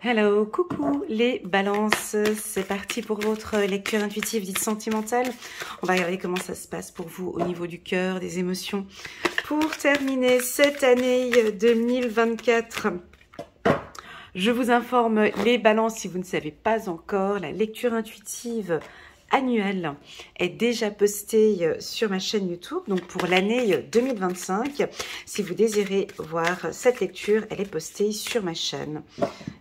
Hello, coucou les balances, c'est parti pour votre lecture intuitive dite sentimentale. On va regarder comment ça se passe pour vous au niveau du cœur, des émotions. Pour terminer cette année 2024, je vous informe les balances, si vous ne savez pas encore, la lecture intuitive annuelle est déjà postée sur ma chaîne YouTube, donc pour l'année 2025. Si vous désirez voir cette lecture, elle est postée sur ma chaîne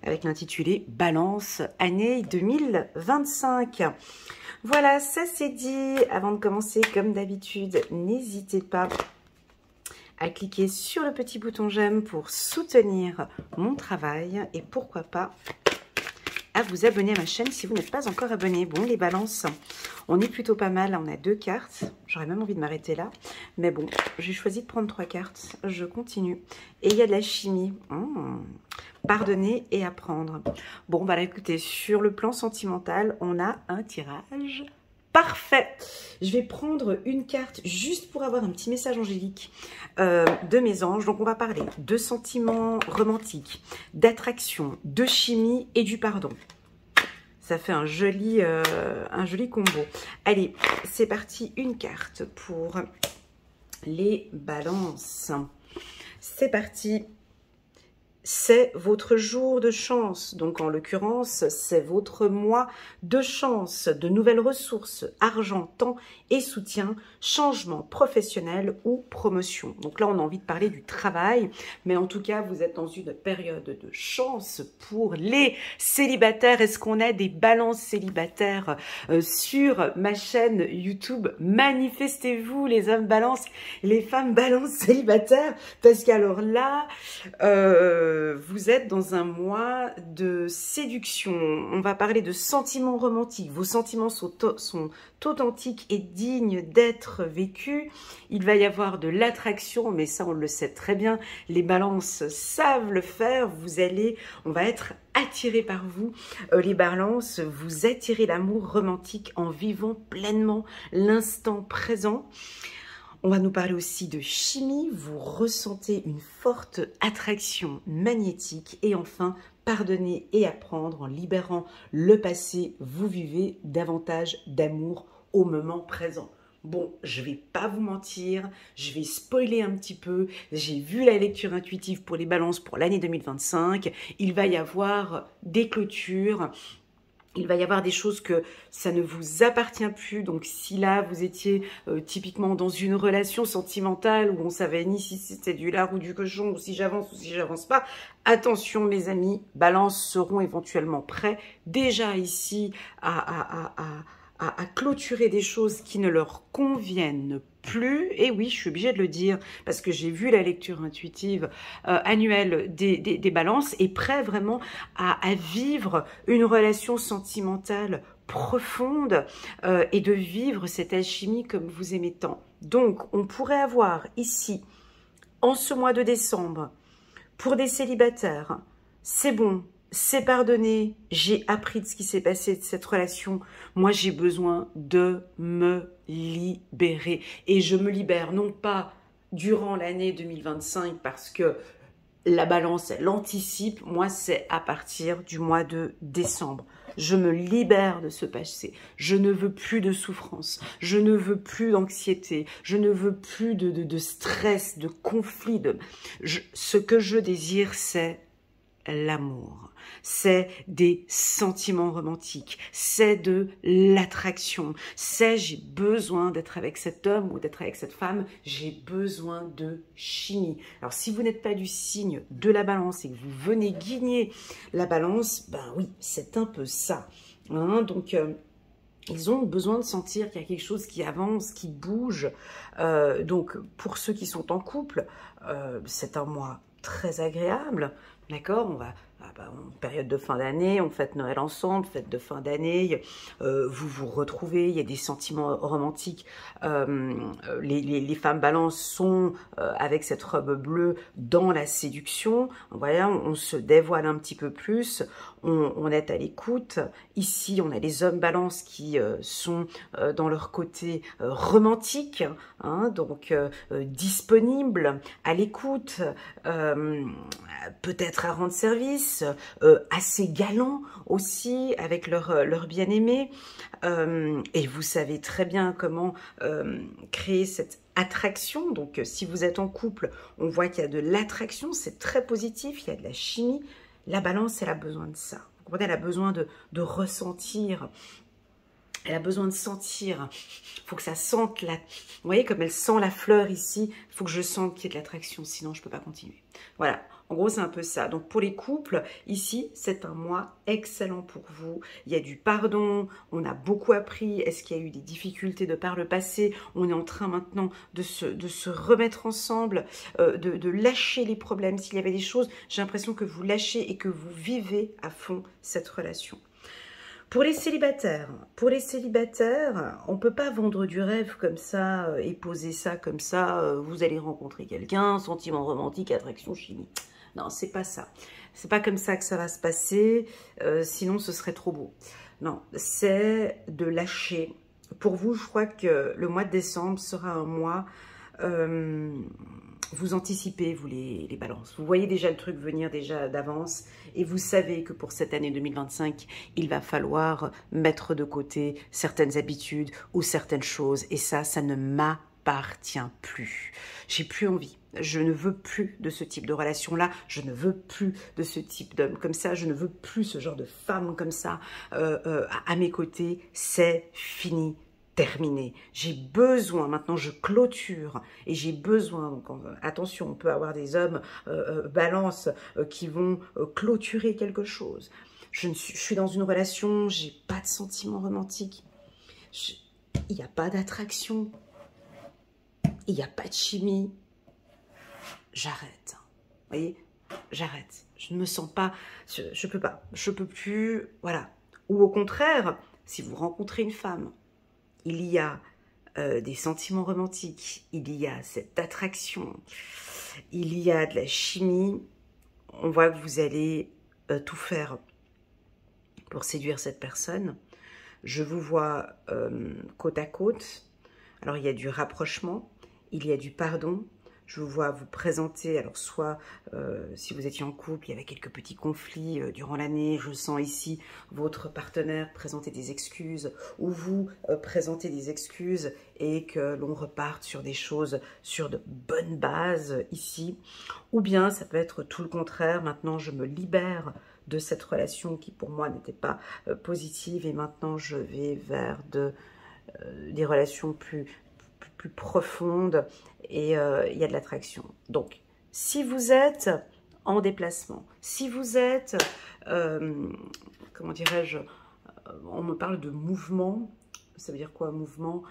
avec l'intitulé Balance année 2025. Voilà, ça c'est dit. Avant de commencer, comme d'habitude, n'hésitez pas à cliquer sur le petit bouton j'aime pour soutenir mon travail et pourquoi pas à vous abonner à ma chaîne si vous n'êtes pas encore abonné. Bon, les balances, on est plutôt pas mal. On a 2 cartes. J'aurais même envie de m'arrêter là. Mais bon, j'ai choisi de prendre 3 cartes. Je continue. Et il y a de la chimie. Pardonner et apprendre. Bon, bah là, écoutez, sur le plan sentimental, on a un tirage parfait. Je vais prendre une carte juste pour avoir un petit message angélique de mes anges. Donc, on va parler de sentiments romantiques, d'attraction, de chimie et du pardon. Ça fait un joli combo. Allez, c'est parti. Une carte pour les balances. C'est parti. C'est votre jour de chance, donc en l'occurrence, c'est votre mois de chance, de nouvelles ressources, argent, temps et soutien, changement professionnel ou promotion. Donc là, on a envie de parler du travail, mais en tout cas, vous êtes dans une période de chance pour les célibataires. Est-ce qu'on a des balances célibataires sur ma chaîne YouTube? Manifestez-vous, les hommes balances, les femmes balances célibataires, parce qu'alors là, vous êtes dans un mois de séduction. On va parler de sentiments romantiques. Vos sentiments sont authentiques et dignes d'être vécus. Il va y avoir de l'attraction, mais ça on le sait très bien. Les balances savent le faire. On va être attiré par vous. Les balances, vous attirez l'amour romantique en vivant pleinement l'instant présent. On va nous parler aussi de chimie, vous ressentez une forte attraction magnétique et enfin, pardonner et apprendre en libérant le passé, vous vivez davantage d'amour au moment présent. Bon, je vais pas vous mentir, je vais spoiler un petit peu, j'ai vu la lecture intuitive pour les balances pour l'année 2025, il va y avoir des clôtures. Il va y avoir des choses que ça ne vous appartient plus. Donc, si là, vous étiez typiquement dans une relation sentimentale où on savait ni si c'était du lard ou du cochon, ou si j'avance pas, attention mes amis, balances seront éventuellement prêts déjà ici à clôturer des choses qui ne leur conviennent plus. Et oui, je suis obligée de le dire parce que j'ai vu la lecture intuitive annuelle des balances et prêt vraiment à vivre une relation sentimentale profonde et de vivre cette alchimie comme vous aimez tant. Donc, on pourrait avoir ici, en ce mois de décembre, pour des célibataires, c'est bon, c'est pardonné, j'ai appris de ce qui s'est passé de cette relation. Moi, j'ai besoin de me libérer. Et je me libère non pas durant l'année 2025 parce que la balance, elle anticipe. Moi, c'est à partir du mois de décembre. Je me libère de ce passé. Je ne veux plus de souffrance. Je ne veux plus d'anxiété. Je ne veux plus de stress, de conflit. Ce que je désire, c'est l'amour. C'est des sentiments romantiques, c'est de l'attraction, c'est j'ai besoin d'être avec cet homme ou d'être avec cette femme, j'ai besoin de chimie. Alors si vous n'êtes pas du signe de la balance et que vous venez guigner la balance, ben oui, c'est un peu ça. Hein, donc ils ont besoin de sentir qu'il y a quelque chose qui avance, qui bouge. Donc pour ceux qui sont en couple, c'est un mois très agréable. D'accord, on va en période de fin d'année, on fête Noël ensemble, fête de fin d'année, vous vous retrouvez, il y a des sentiments romantiques. Les femmes balances sont avec cette robe bleue dans la séduction. Voyez, on se dévoile un petit peu plus, on est à l'écoute. Ici, on a les hommes balances qui sont dans leur côté romantique, hein, donc disponibles, à l'écoute, peut-être à rendre service, paraissent assez galants aussi avec leur bien-aimé. Et vous savez très bien comment créer cette attraction. Donc, si vous êtes en couple, on voit qu'il y a de l'attraction, c'est très positif, il y a de la chimie. La balance, elle a besoin de ça. Vous comprenez, elle a besoin de ressentir. Elle a besoin de sentir. Il faut que ça sente la... Vous voyez, comme elle sent la fleur ici, il faut que je sente qu'il y ait de l'attraction, sinon je ne peux pas continuer. Voilà, en gros, c'est un peu ça. Donc, pour les couples, ici, c'est un mois excellent pour vous. Il y a du pardon, on a beaucoup appris. Est-ce qu'il y a eu des difficultés de par le passé? On est en train maintenant de se remettre ensemble, de lâcher les problèmes. S'il y avait des choses, j'ai l'impression que vous lâchez et que vous vivez à fond cette relation. Pour les célibataires, on ne peut pas vendre du rêve comme ça et poser ça comme ça. Vous allez rencontrer quelqu'un, sentiment romantique, attraction, chimie. Non, c'est pas ça. C'est pas comme ça que ça va se passer, sinon ce serait trop beau. Non, c'est de lâcher. Pour vous, je crois que le mois de décembre sera un mois... vous anticipez, vous les balances. Vous voyez déjà le truc venir déjà d'avance et vous savez que pour cette année 2025, il va falloir mettre de côté certaines habitudes ou certaines choses. Et ça ne m'appartient plus. J'ai plus envie. Je ne veux plus de ce type de relation-là. Je ne veux plus de ce type d'homme comme ça. Je ne veux plus ce genre de femme comme ça à mes côtés. C'est fini. Terminé. J'ai besoin, maintenant je clôture et j'ai besoin, donc attention, on peut avoir des hommes balance qui vont clôturer quelque chose. Je suis dans une relation, j'ai pas de sentiments romantiques, il n'y a pas d'attraction, il n'y a pas de chimie. J'arrête, vous voyez, j'arrête. Je ne me sens pas, je peux pas, je peux plus, voilà. Ou au contraire, si vous rencontrez une femme, il y a des sentiments romantiques, il y a cette attraction, il y a de la chimie. On voit que vous allez tout faire pour séduire cette personne. Je vous vois côte à côte. Alors, il y a du rapprochement, il y a du pardon. Je vous vois vous présenter, alors soit si vous étiez en couple, il y avait quelques petits conflits durant l'année, je sens ici votre partenaire présenter des excuses ou vous présenter des excuses et que l'on reparte sur des choses, sur de bonnes bases ici. Ou bien ça peut être tout le contraire, maintenant je me libère de cette relation qui pour moi n'était pas positive et maintenant je vais vers des relations plus profonde et il y a de l'attraction. Donc, si vous êtes en déplacement, si vous êtes, comment dirais-je, on me parle de mouvement, ça veut dire quoi mouvement?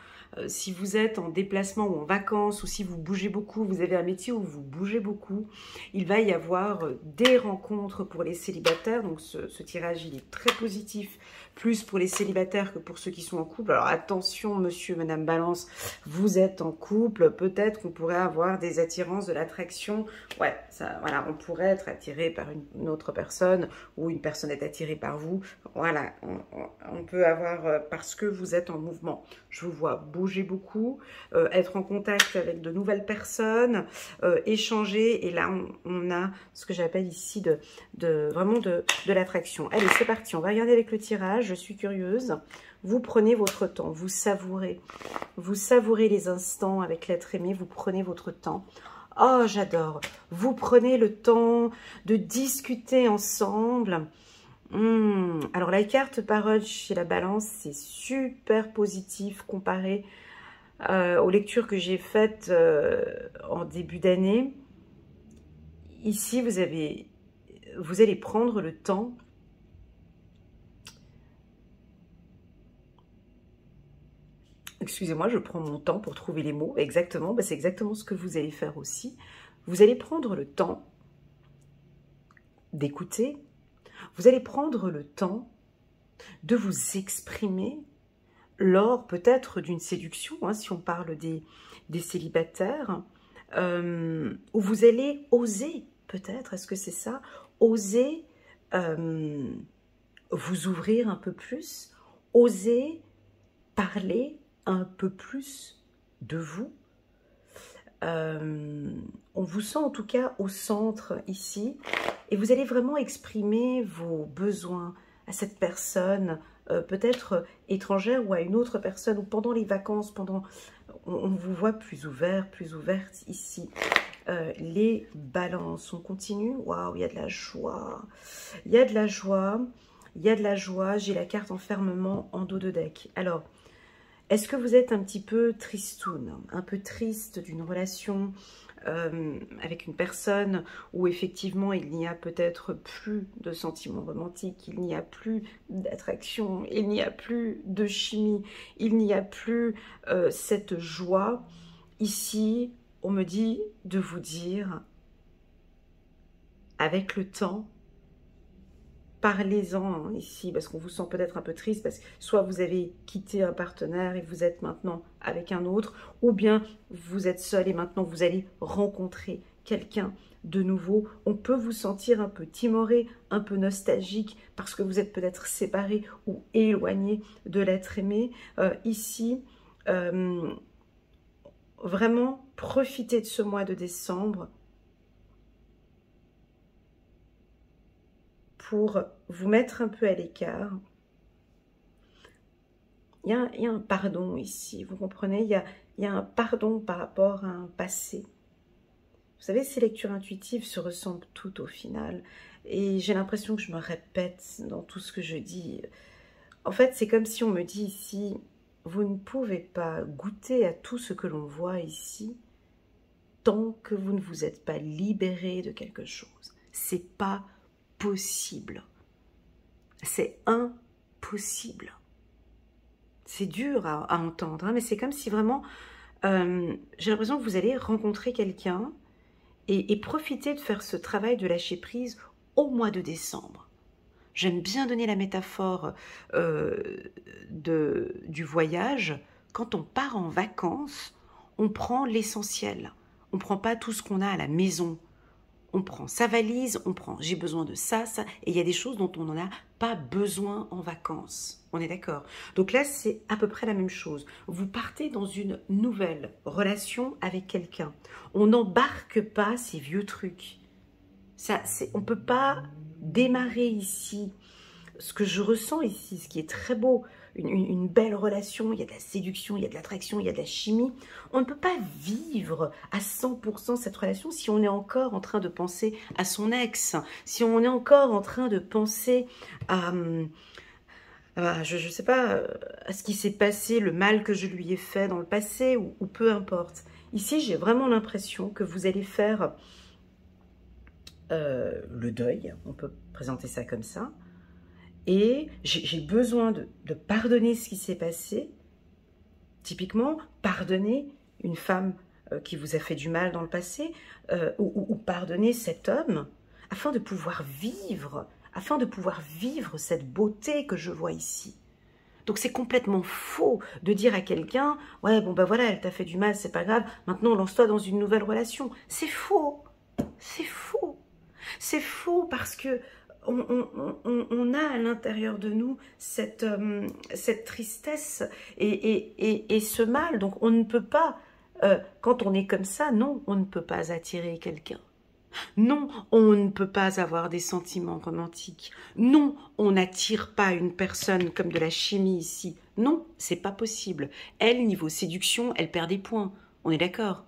Si vous êtes en déplacement ou en vacances ou si vous bougez beaucoup, vous avez un métier où vous bougez beaucoup, il va y avoir des rencontres pour les célibataires. Donc ce tirage, il est très positif, plus pour les célibataires que pour ceux qui sont en couple. Alors attention, monsieur, madame Balance, vous êtes en couple, peut-être qu'on pourrait avoir des attirances, de l'attraction. Ouais, ça, voilà, on pourrait être attiré par une autre personne ou une personne est attirée par vous. Voilà, on peut avoir, parce que vous êtes en mouvement. Je vous vois bouger beaucoup, être en contact avec de nouvelles personnes, échanger. Et là, on a ce que j'appelle ici vraiment de l'attraction. Allez, c'est parti. On va regarder avec le tirage. Je suis curieuse. Vous prenez votre temps. Vous savourez. Vous savourez les instants avec l'être aimé. Vous prenez votre temps. Oh, j'adore. Vous prenez le temps de discuter ensemble. Alors la carte parole chez la balance, c'est super positif comparé aux lectures que j'ai faites en début d'année. Ici, vous allez prendre le temps excusez-moi, je prends mon temps pour trouver les mots. Exactement, c'est exactement ce que vous allez faire aussi. Vous allez prendre le temps d'écouter. Vous allez prendre le temps de vous exprimer lors peut-être d'une séduction, hein, si on parle des célibataires, où vous allez oser, peut-être, est-ce que c'est ça, oser vous ouvrir un peu plus, oser parler un peu plus de vous. On vous sent en tout cas au centre ici. Et vous allez vraiment exprimer vos besoins à cette personne, peut-être étrangère ou à une autre personne, ou pendant les vacances, on vous voit plus ouvert, plus ouverte ici. Les balances, on continue. Waouh, il y a de la joie. Il y a de la joie. Il y a de la joie. J'ai la carte enfermement en dos de deck. Alors, est-ce que vous êtes un petit peu tristoun, un peu triste d'une relation avec une personne où effectivement il n'y a peut-être plus de sentiments romantiques, il n'y a plus d'attraction, il n'y a plus de chimie, il n'y a plus cette joie? Ici, on me dit de vous dire, avec le temps, parlez-en ici, parce qu'on vous sent peut-être un peu triste, parce que soit vous avez quitté un partenaire et vous êtes maintenant avec un autre, ou bien vous êtes seul et maintenant vous allez rencontrer quelqu'un de nouveau. On peut vous sentir un peu timoré, un peu nostalgique, parce que vous êtes peut-être séparé ou éloigné de l'être aimé. Ici, vraiment, profitez de ce mois de décembre pour vous mettre un peu à l'écart. Il y a un pardon ici, vous comprenez? Il y a un pardon par rapport à un passé. Vous savez, ces lectures intuitives se ressemblent toutes au final. Et j'ai l'impression que je me répète dans tout ce que je dis. En fait, c'est comme si on me dit ici, vous ne pouvez pas goûter à tout ce que l'on voit ici tant que vous ne vous êtes pas libéré de quelque chose. C'est pas possible. C'est impossible. C'est dur à entendre, hein, mais c'est comme si vraiment, j'ai l'impression que vous allez rencontrer quelqu'un et profiter de faire ce travail de lâcher prise au mois de décembre. J'aime bien donner la métaphore du voyage. Quand on part en vacances, on prend l'essentiel. On ne prend pas tout ce qu'on a à la maison. On prend sa valise, on prend j'ai besoin de ça, ça, et il y a des choses dont on n'en a pas besoin en vacances. On est d'accord? Donc là, c'est à peu près la même chose. Vous partez dans une nouvelle relation avec quelqu'un. On n'embarque pas ces vieux trucs. On ne peut pas démarrer ici. Ce que je ressens ici, ce qui est très beau, une belle relation, il y a de la séduction, il y a de l'attraction, il y a de la chimie. On ne peut pas vivre à 100% cette relation si on est encore en train de penser à son ex, si on est encore en train de penser à, je ne sais pas, à ce qui s'est passé, le mal que je lui ai fait dans le passé, ou peu importe. Ici, j'ai vraiment l'impression que vous allez faire le deuil, on peut présenter ça comme ça. Et j'ai besoin de pardonner ce qui s'est passé. Typiquement, pardonner une femme qui vous a fait du mal dans le passé, ou pardonner cet homme, afin de pouvoir vivre cette beauté que je vois ici. Donc c'est complètement faux de dire à quelqu'un, ouais bon ben voilà, elle t'a fait du mal, c'est pas grave, maintenant lance-toi dans une nouvelle relation. C'est faux, c'est faux, c'est faux parce que on a à l'intérieur de nous cette tristesse et ce mal. Donc on ne peut pas, quand on est comme ça, non, on ne peut pas attirer quelqu'un. Non, on ne peut pas avoir des sentiments romantiques. Non, on n'attire pas une personne comme de la chimie ici. Non, c'est pas possible. Elle, niveau séduction, elle perd des points. On est d'accord?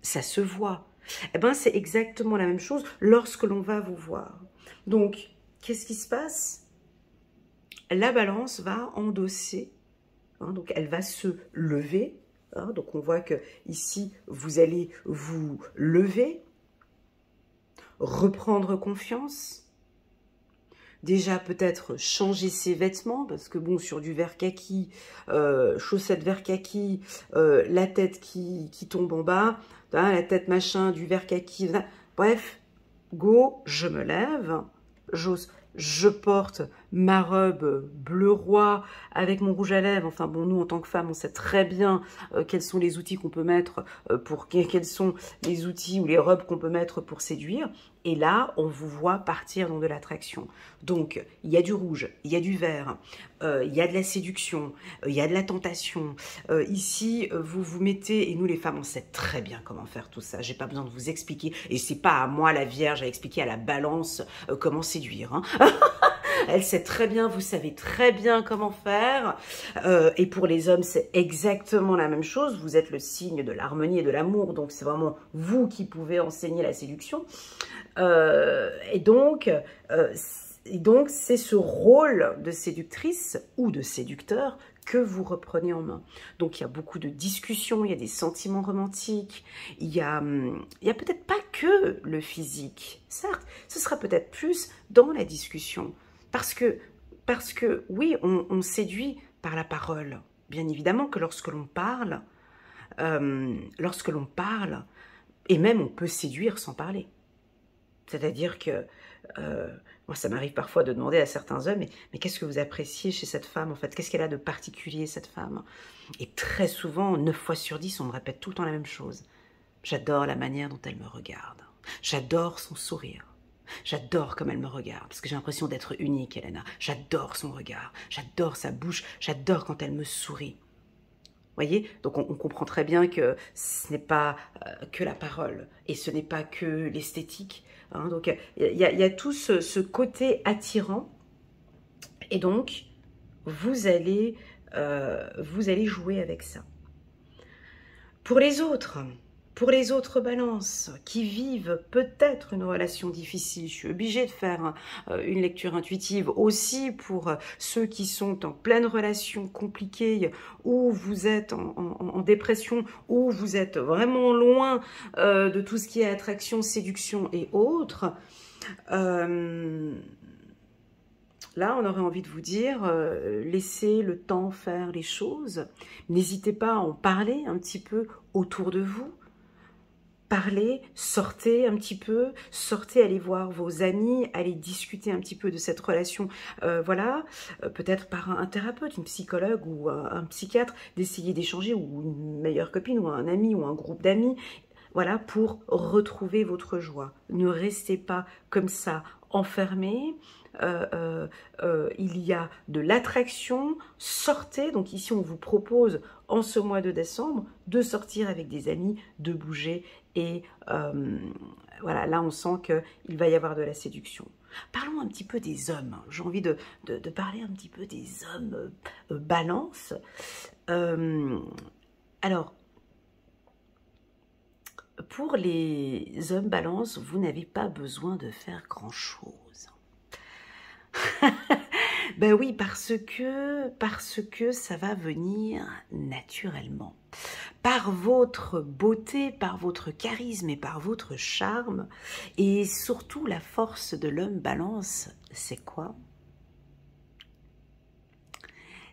Ça se voit. Eh bien, c'est exactement la même chose lorsque l'on va vous voir. Donc, qu'est-ce qui se passe? La balance va endosser, hein, donc elle va se lever. Hein, donc on voit que ici, vous allez vous lever, reprendre confiance. Déjà peut-être changer ses vêtements, parce que bon, sur du vert kaki, chaussettes vert kaki, la tête qui tombe en bas, hein, la tête machin, du vert kaki, bref, go, je me lève. Je porte ma robe bleu roi avec mon rouge à lèvres. Enfin bon, nous en tant que femmes, on sait très bien quels sont les outils qu'on peut mettre quels sont les outils ou les robes qu'on peut mettre pour séduire. Et là, on vous voit partir dans de l'attraction. Donc, il y a du rouge, il y a du vert, il y a de la séduction, il y a de la tentation. Ici, vous vous mettez, et nous les femmes, on sait très bien comment faire tout ça. J'ai pas besoin de vous expliquer. Et c'est pas à moi, la Vierge, à expliquer à la Balance comment séduire. Hein. Elle sait très bien, vous savez très bien comment faire. Et pour les hommes, c'est exactement la même chose. Vous êtes le signe de l'harmonie et de l'amour. Donc, c'est vraiment vous qui pouvez enseigner la séduction. Et donc, c'est ce rôle de séductrice ou de séducteur que vous reprenez en main. Donc, il y a beaucoup de discussions, il y a des sentiments romantiques, il y a peut-être pas que le physique. Certes, ce sera peut-être plus dans la discussion. Parce que oui, on séduit par la parole. Bien évidemment que lorsque l'on parle, et même on peut séduire sans parler. C'est-à-dire que, moi ça m'arrive parfois de demander à certains hommes, mais qu'est-ce que vous appréciez chez cette femme en fait? Qu'est-ce qu'elle a de particulier cette femme? Et très souvent, 9 fois sur 10, on me répète tout le temps la même chose. J'adore la manière dont elle me regarde. J'adore son sourire. J'adore comme elle me regarde, parce que j'ai l'impression d'être unique, Elena. J'adore son regard, j'adore sa bouche, j'adore quand elle me sourit. Voyez, donc on comprend très bien que ce n'est pas que la parole et ce n'est pas que l'esthétique. Hein, donc il y a tout ce côté attirant et donc vous allez jouer avec ça. Pour les autres balances qui vivent peut-être une relation difficile, je suis obligée de faire une lecture intuitive aussi pour ceux qui sont en pleine relation compliquée, où vous êtes en dépression, où vous êtes vraiment loin de tout ce qui est attraction, séduction et autres. Là, on aurait envie de vous dire, laissez le temps faire les choses. N'hésitez pas à en parler un petit peu autour de vous. Parlez, sortez un petit peu, sortez, allez voir vos amis, allez discuter un petit peu de cette relation, voilà, peut-être par un thérapeute, une psychologue ou un psychiatre, d'essayer d'échanger, ou une meilleure copine, ou un ami, ou un groupe d'amis, voilà, pour retrouver votre joie. Ne restez pas comme ça, enfermés. Il y a de l'attraction, sortez, donc ici on vous propose en ce mois de décembre de sortir avec des amis, de bouger et voilà, là on sent qu'il va y avoir de la séduction. Parlons un petit peu des hommes, j'ai envie de parler un petit peu des hommes balance. Alors, pour les hommes balance, vous n'avez pas besoin de faire grand-chose. Ben oui, parce que ça va venir naturellement. Par votre beauté, par votre charisme et par votre charme. Et surtout, la force de l'homme balance, c'est quoi?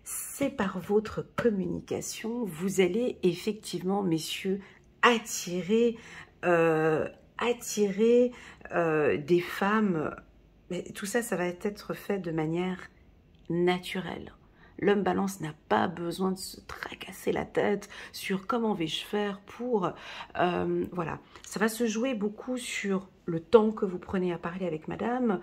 C'est par votre communication. Vous allez effectivement, messieurs, attirer des femmes. Mais tout ça, ça va être fait de manière naturelle. L'homme balance n'a pas besoin de se tracasser la tête sur comment vais-je faire pour... voilà, ça va se jouer beaucoup sur le temps que vous prenez à parler avec madame,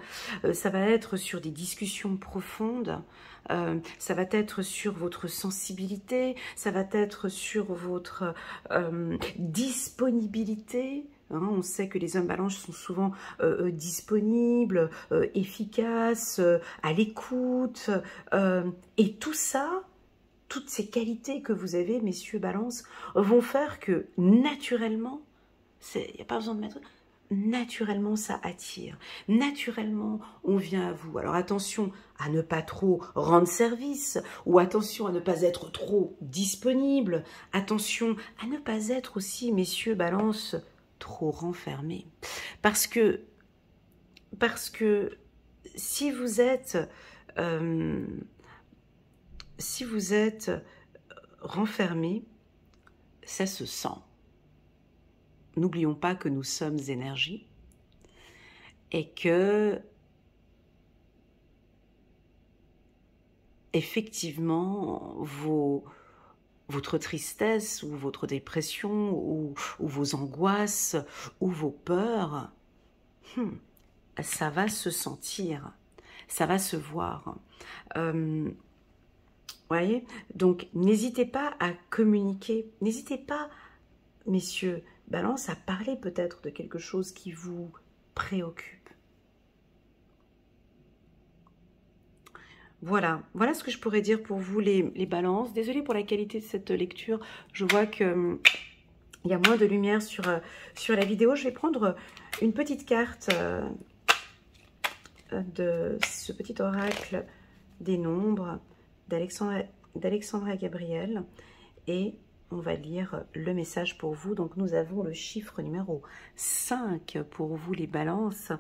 ça va être sur des discussions profondes, ça va être sur votre sensibilité, ça va être sur votre disponibilité. Hein, on sait que les hommes balance sont souvent disponibles, efficaces, à l'écoute. Et tout ça, toutes ces qualités que vous avez, messieurs balance, vont faire que naturellement, il n'y a pas besoin de mettre... Naturellement, ça attire. Naturellement, on vient à vous. Alors attention à ne pas trop rendre service, ou attention à ne pas être trop disponible. Attention à ne pas être aussi, messieurs balance, trop renfermé. Parce que si vous êtes renfermé, ça se sent. N'oublions pas que nous sommes énergie et que effectivement, votre tristesse ou votre dépression ou vos angoisses ou vos peurs, ça va se sentir, ça va se voir. Voyez, donc n'hésitez pas à communiquer, n'hésitez pas, messieurs, Balance, à parler peut-être de quelque chose qui vous préoccupe. Voilà, voilà ce que je pourrais dire pour vous les balances. Désolée pour la qualité de cette lecture, je vois que il y a moins de lumière sur la vidéo. Je vais prendre une petite carte de ce petit oracle des nombres d'Alexandra Gabriel et on va lire le message pour vous. Donc nous avons le chiffre numéro 5 pour vous les balances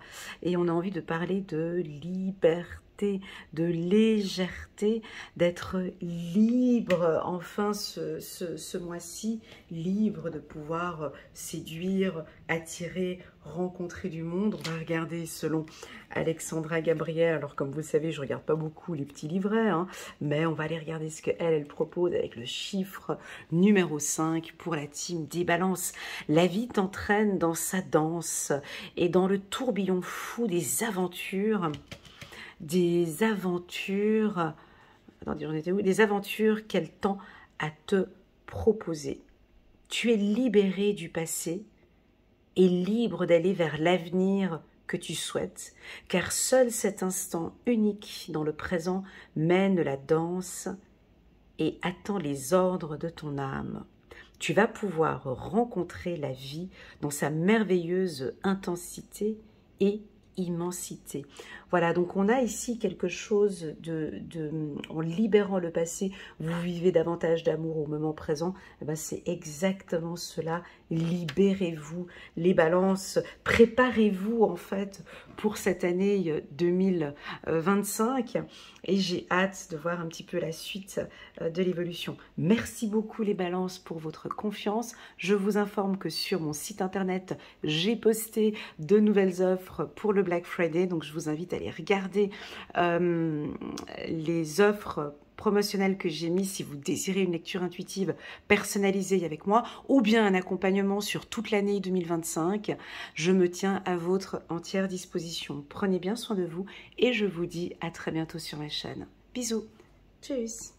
et on a envie de parler de liberté, de légèreté, d'être libre enfin ce mois-ci, libre de pouvoir séduire, attirer, rencontrer du monde. On va regarder selon Alexandra Gabriel. Alors comme vous le savez, je regarde pas beaucoup les petits livrets, hein, mais on va aller regarder ce qu'elle propose avec le chiffre numéro 5 pour la team des balances. La vie t'entraîne dans sa danse et dans le tourbillon fou des aventures. Des aventures, attendez, on était où? Des aventures qu'elle tend à te proposer. Tu es libéré du passé et libre d'aller vers l'avenir que tu souhaites, car seul cet instant unique dans le présent mène la danse et attend les ordres de ton âme. Tu vas pouvoir rencontrer la vie dans sa merveilleuse intensité et immensité. Voilà, donc on a ici quelque chose en libérant le passé, vous vivez davantage d'amour au moment présent. Eh ben, c'est exactement cela. Libérez-vous, les balances, préparez-vous en fait pour cette année 2025 et j'ai hâte de voir un petit peu la suite de l'évolution. Merci beaucoup les balances pour votre confiance. Je vous informe que sur mon site internet, j'ai posté de nouvelles offres pour le Black Friday, donc je vous invite à aller regarder les offres promotionnelles que j'ai mis si vous désirez une lecture intuitive personnalisée avec moi ou bien un accompagnement sur toute l'année 2025. Je me tiens à votre entière disposition. Prenez bien soin de vous et je vous dis à très bientôt sur ma chaîne. Bisous. Tchuss.